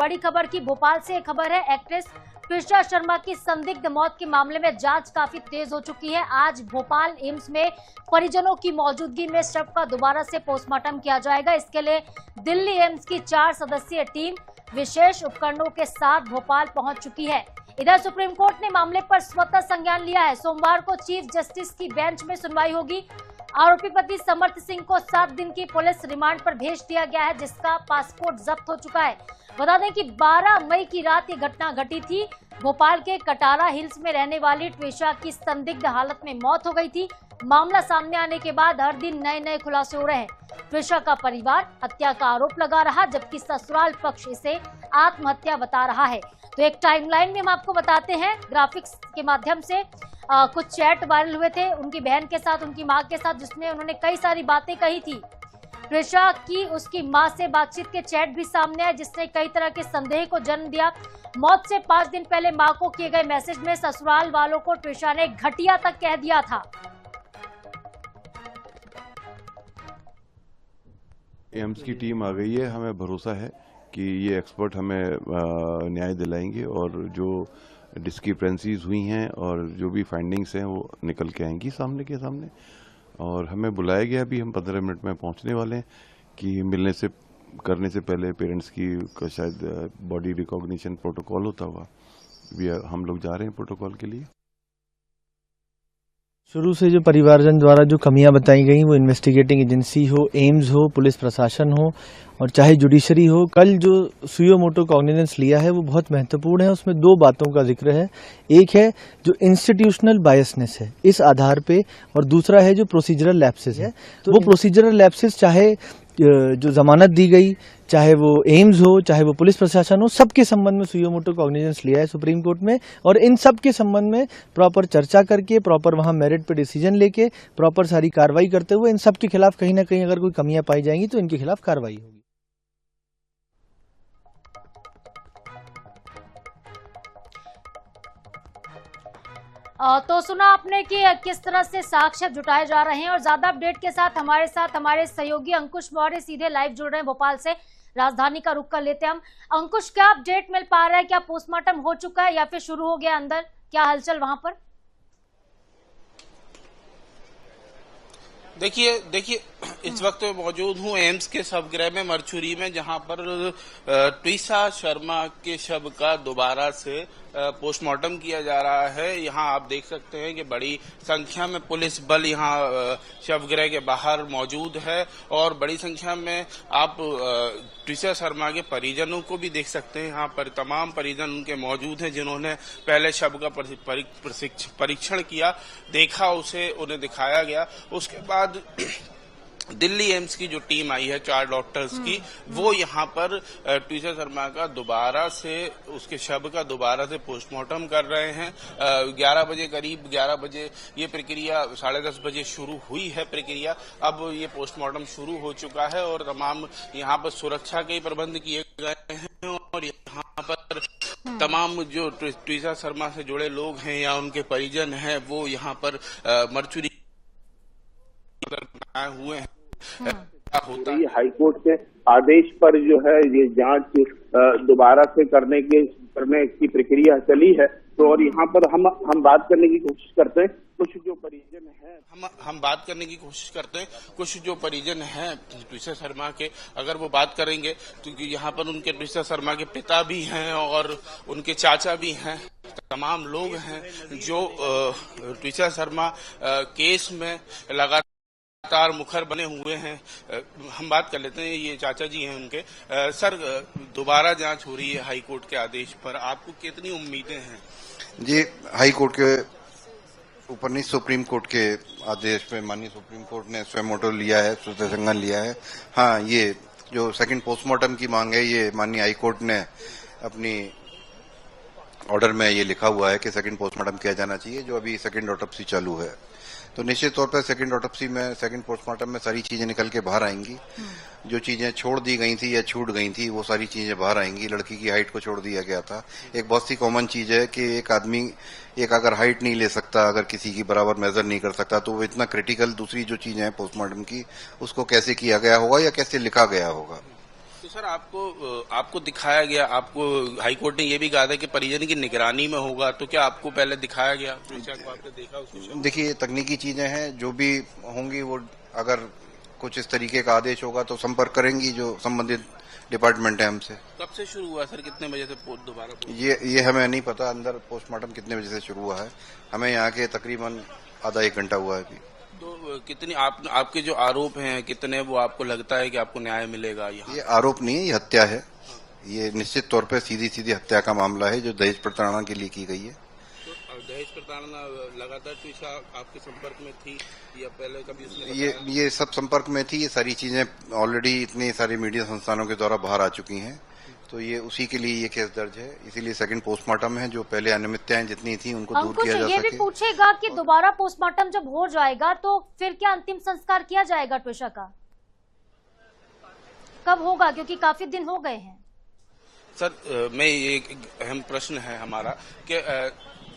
बड़ी खबर की भोपाल से एक खबर है। एक्ट्रेस त्विषा शर्मा की संदिग्ध मौत के मामले में जांच काफी तेज हो चुकी है। आज भोपाल एम्स में परिजनों की मौजूदगी में शव का दोबारा से पोस्टमार्टम किया जाएगा। इसके लिए दिल्ली एम्स की 4 सदस्यीय टीम विशेष उपकरणों के साथ भोपाल पहुंच चुकी है। इधर सुप्रीम कोर्ट ने मामले पर स्वतः संज्ञान लिया है। सोमवार को चीफ जस्टिस की बेंच में सुनवाई होगी। आरोपी पति समर्थ सिंह को 7 दिन की पुलिस रिमांड पर भेज दिया गया है, जिसका पासपोर्ट जब्त हो चुका है। बता दें कि 12 मई की रात ये घटना घटी थी। भोपाल के कटारा हिल्स में रहने वाली त्विषा की संदिग्ध हालत में मौत हो गई थी। मामला सामने आने के बाद हर दिन नए खुलासे हो रहे हैं। त्विषा का परिवार हत्या का आरोप लगा रहा, जबकि ससुराल पक्ष इसे आत्महत्या बता रहा है। तो एक टाइमलाइन में हम आपको बताते हैं ग्राफिक्स के माध्यम से। कुछ चैट वायरल हुए थे उनकी बहन के साथ, उनकी मां के साथ, जिसमें उन्होंने कई सारी बातें कही थी। त्विषा की उसकी मां से बातचीत के चैट भी सामने आए, जिसने कई तरह के संदेह को जन्म दिया। मौत से 5 दिन पहले मां को किए गए मैसेज में ससुराल वालों को त्विषा ने घटिया तक कह दिया था। एम्स की टीम आ गई है। हमें भरोसा है कि ये एक्सपर्ट हमें न्याय दिलाएंगे और जो डिस्क्रिपेंसीज हुई हैं और जो भी फाइंडिंग्स हैं वो निकल के आएंगी सामने के सामने। और हमें बुलाया गया, अभी हम 15 मिनट में पहुंचने वाले हैं कि मिलने से करने से पहले पेरेंट्स की शायद बॉडी रिकॉग्निशन प्रोटोकॉल होता हुआ हम लोग जा रहे हैं प्रोटोकॉल के लिए। शुरू से जो परिवारजन द्वारा जो कमियां बताई गई, वो इन्वेस्टिगेटिंग एजेंसी हो, एम्स हो, पुलिस प्रशासन हो और चाहे जुडिशरी हो, कल जो सुयो मोटो कॉग्निजेंस लिया है वो बहुत महत्वपूर्ण है। उसमें 2 बातों का जिक्र है। एक है जो इंस्टीट्यूशनल बायसनेस है इस आधार पे, और दूसरा है जो प्रोसीजरल लैप्सेस है। तो वो प्रोसीजरल लैप्सेस चाहे जो जमानत दी गई, चाहे वो एम्स हो, चाहे वो पुलिस प्रशासन हो, सबके संबंध में सुयो मोटो कॉग्निजेंस लिया है सुप्रीम कोर्ट में। और इन सब के संबंध में प्रॉपर चर्चा करके, प्रॉपर वहां मेरिट पे डिसीजन लेके, प्रॉपर सारी कार्रवाई करते हुए इन सब के खिलाफ कहीं ना कहीं अगर कोई कमियां पाई जाएंगी तो इनके खिलाफ कार्रवाई होगी। तो सुना आपने कि किस तरह से साक्ष्य जुटाए जा रहे हैं। और ज्यादा अपडेट के साथ हमारे सहयोगी अंकुश मौर्य सीधे लाइव जुड़ रहे हैं भोपाल से। राजधानी का रुख कर लेते हैं हम। अंकुश, क्या अपडेट मिल पा रहा है? क्या पोस्टमार्टम हो चुका है या फिर शुरू हो गया अंदर? क्या हलचल वहां पर? देखिए इस वक्त मौजूद हूँ एम्स के शवगृह में मरचुरी में, जहां पर त्विषा शर्मा के शव का दोबारा से पोस्टमार्टम किया जा रहा है। यहाँ आप देख सकते हैं कि बड़ी संख्या में पुलिस बल यहाँ शवगृह के बाहर मौजूद है और बड़ी संख्या में आप त्विषा शर्मा के परिजनों को भी देख सकते हैं। यहाँ पर तमाम परिजन उनके मौजूद हैं जिन्होंने पहले शव का परीक्षण किया, देखा, उसे उन्हें दिखाया गया। उसके बाद दिल्ली एम्स की जो टीम आई है 4 डॉक्टर्स की, वो यहाँ पर त्विषा शर्मा का दोबारा से, उसके शव का दोबारा से पोस्टमार्टम कर रहे हैं। 11 बजे करीब 11 बजे ये प्रक्रिया, 10:30 बजे शुरू हुई है प्रक्रिया। अब ये पोस्टमार्टम शुरू हो चुका है और तमाम यहाँ पर सुरक्षा के प्रबंध किए गए हैं और यहाँ पर तमाम जो त्विषा शर्मा से जुड़े लोग हैं या उनके परिजन हैं वो यहाँ पर मरचुरी हुए हैं। हाईकोर्ट के आदेश पर जो है ये जांच दोबारा से करने की प्रक्रिया चली है। तो और यहाँ पर हम बात करने की कोशिश करते हैं कुछ जो परिजन हैं, हम बात करने की कोशिश करते हैं कुछ जो परिजन हैं त्विषा शर्मा के, अगर वो बात करेंगे तो यहाँ पर उनके त्विषा शर्मा के पिता भी हैं और उनके चाचा भी हैं। तमाम लोग हैं जो त्विषा शर्मा केस में लगातार मुखर बने हुए हैं। हम बात कर लेते हैं, ये चाचा जी हैं उनके। सर, दोबारा जांच हो रही है हाई कोर्ट के आदेश पर, आपको कितनी उम्मीदें हैं? जी, हाई कोर्ट के ऊपर नहीं, सुप्रीम कोर्ट के आदेश पे माननीय सुप्रीम कोर्ट ने स्वयं मोटो लिया है, स्वतः संज्ञान लिया है। हाँ, ये जो सेकंड पोस्टमार्टम की मांग है, ये माननीय हाई कोर्ट ने अपनी ऑर्डर में ये लिखा हुआ है कि सेकंड पोस्टमार्टम किया जाना चाहिए, जो अभी सेकंड ऑटोप्सी चालू है। तो निश्चित तौर पर सेकंड ऑटोप्सी में, सेकंड पोस्टमार्टम में सारी चीजें निकल के बाहर आएंगी। जो चीजें छोड़ दी गई थी या छूट गई थी वो सारी चीजें बाहर आएंगी। लड़की की हाइट को छोड़ दिया गया था। एक बहुत सी कॉमन चीज है कि एक आदमी एक अगर हाइट नहीं ले सकता, अगर किसी की बराबर मेजर नहीं कर सकता, तो वो इतना क्रिटिकल दूसरी जो चीजें हैं पोस्टमार्टम की, उसको कैसे किया गया होगा या कैसे लिखा गया होगा। तो सर आपको दिखाया गया, आपको हाईकोर्ट ने ये भी कहा था कि परिजन की निगरानी में होगा, तो क्या आपको पहले दिखाया गया? को आपने देखा उसको? देखिए, तकनीकी चीजें हैं, जो भी होंगी वो अगर कुछ इस तरीके का आदेश होगा तो संपर्क करेंगी जो संबंधित डिपार्टमेंट है हमसे। कब से शुरू हुआ सर, कितने बजे से दोबारा? ये हमें नहीं पता अंदर पोस्टमार्टम कितने बजे से शुरू हुआ है, हमें यहाँ के तकरीबन आधा एक घंटा हुआ है अभी। तो कितनी आपके जो आरोप हैं कितने, वो आपको लगता है कि आपको न्याय मिलेगा यहाँ? ये आरोप नहीं है, ये हत्या है। ये निश्चित तौर पे सीधी हत्या का मामला है जो दहेज प्रताड़ना के लिए की गई है। तो दहेज प्रताड़ना लगातार ट्विसा आपके संपर्क में थी या पहले कभी उसने ये सब संपर्क में थी। ये सारी चीजें ऑलरेडी इतनी सारी मीडिया संस्थानों के द्वारा बाहर आ चुकी हैं, तो ये उसी के लिए ये केस दर्ज है। इसीलिए सेकंड पोस्टमार्टम है, जो पहले अनियमितताएं जितनी थी उनको दूर किया जा सके। ये भी पूछेगा कि दोबारा पोस्टमार्टम जब हो जाएगा तो फिर क्या अंतिम संस्कार किया जाएगा ट्विशा का, कब होगा, क्योंकि काफी दिन हो गए हैं। सर मैं ये एक अहम प्रश्न है हमारा कि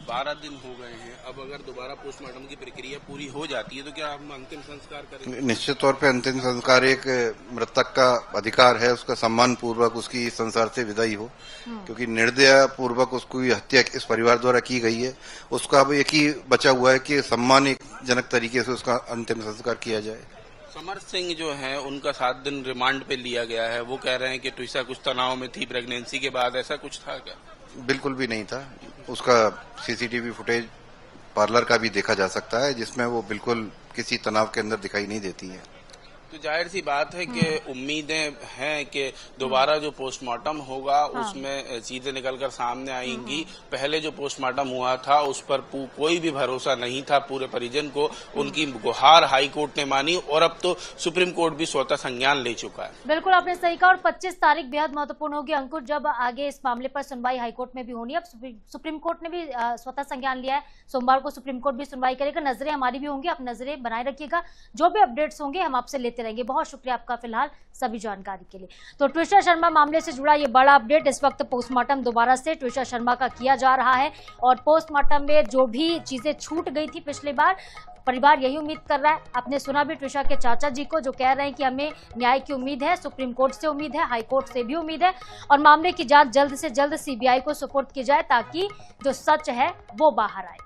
12 दिन हो गए हैं, अब अगर दोबारा पोस्टमार्टम की प्रक्रिया पूरी हो जाती है तो क्या हम अंतिम संस्कार करेंगे? निश्चित तौर पे अंतिम संस्कार एक मृतक का अधिकार है, उसका सम्मान पूर्वक उसकी इस संसार से विदाई हो, क्योंकि निर्दया पूर्वक उसको हत्या इस परिवार द्वारा की गई है। उसका अब एक ही बचा हुआ है कि सम्मानजनक तरीके से उसका अंतिम संस्कार किया जाए। समर सिंह जो है उनका 7 दिन रिमांड पे लिया गया है, वो कह रहे हैं कि ट्विसा कुछ तनाव में थी प्रेगनेंसी के बाद, ऐसा कुछ था क्या? बिल्कुल भी नहीं था। उसका सीसीटीवी फुटेज पार्लर का भी देखा जा सकता है, जिसमें वो बिल्कुल किसी तनाव के अंदर दिखाई नहीं देती है। तो जाहिर सी बात है कि उम्मीदें हैं कि दोबारा जो पोस्टमार्टम होगा उसमें चीजें निकलकर सामने आएंगी। पहले जो पोस्टमार्टम हुआ था उस पर कोई भी भरोसा नहीं था पूरे परिजन को, उनकी गुहार हाई कोर्ट ने मानी और अब तो सुप्रीम कोर्ट भी स्वतः संज्ञान ले चुका है। बिल्कुल आपने सही कहा, और 25 तारीख बेहद महत्वपूर्ण होगी अंकुर, जब आगे इस मामले पर सुनवाई हाईकोर्ट में भी होनी है। अब सुप्रीम कोर्ट ने भी स्वतः संज्ञान लिया है, सोमवार को सुप्रीम कोर्ट भी सुनवाई करेगा। नजरें हमारी भी होंगी, आप नजरें बनाए रखिएगा, जो भी अपडेट्स होंगे हम आपसे लेते रहेंगे। बहुत शुक्रिया आपका फिलहाल सभी जानकारी के लिए। तो ट्विशा शर्मा मामले से जुड़ा ये बड़ा अपडेट, इस वक्त पोस्टमार्टम दोबारा से ट्विशा शर्मा का किया जा रहा है और पोस्टमार्टम में जो भी चीजें छूट गई थी पिछली बार, परिवार यही उम्मीद कर रहा है। आपने सुना भी ट्विशा के चाचा जी को, जो कह रहे हैं कि हमें न्याय की उम्मीद है, सुप्रीम कोर्ट से उम्मीद है, हाई कोर्ट से भी उम्मीद है और मामले की जांच जल्द से जल्द सीबीआई को सुपुर्द की जाए ताकि जो सच है वो बाहर आए।